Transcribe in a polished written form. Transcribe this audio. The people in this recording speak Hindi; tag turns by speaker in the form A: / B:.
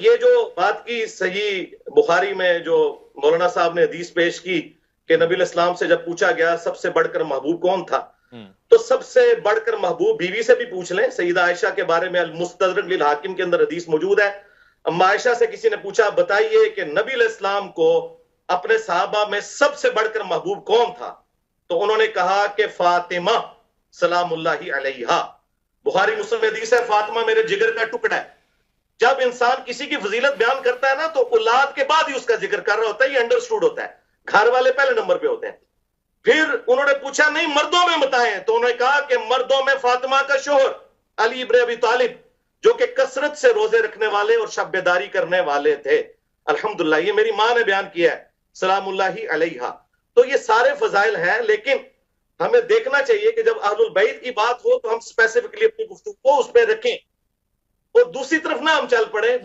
A: ये जो बात की सही बुखारी में जो मौलाना साहब ने हदीस पेश की कि नबी इस्लाम से जब पूछा गया सबसे बढ़कर महबूब कौन था, तो सबसे बढ़कर महबूब बीवी से भी पूछ लें। सईदा आयशा के बारे में अल मुस्तदरक लिल हाकिम के अंदर हदीस मौजूद है। अम्मा आयशा से किसी ने पूछा, बताइए कि नबी इस्लाम को अपने सहाबा में सबसे बढ़कर महबूब कौन था, तो उन्होंने कहा कि फातिमा सलामुल्लाहि अलैहा। बुखारी मुस्लिम हदीस है, फातिमा मेरे जिगर का टुकड़ा है। जब इंसान किसी की फजीलत बयान करता है ना, तो औलाद के बाद ही उसका जिक्र कर रहा होता है, ये अंडरस्टूड होता है। घर वाले पहले नंबर पे होते हैं। फिर उन्होंने पूछा, नहीं मर्दों में बताएं, तो उन्होंने कहा कि मर्दों में फातिमा का शोहर अली इब्न अबी तालिब, जो कि कसरत से रोजे रखने वाले और शब्बेदारी करने वाले थे। अल्हम्दुलिल्लाह, ये मेरी मां ने बयान किया है, सलामुल्लाहि अलैहा। तो ये सारे फजाइल हैं, लेकिन हमें देखना चाहिए कि जब अहलुल बैत की बात हो तो हम स्पेसिफिकली अपनी गुफ्तगू को उस पर रखें और दूसरी तरफ ना हम चल पड़े।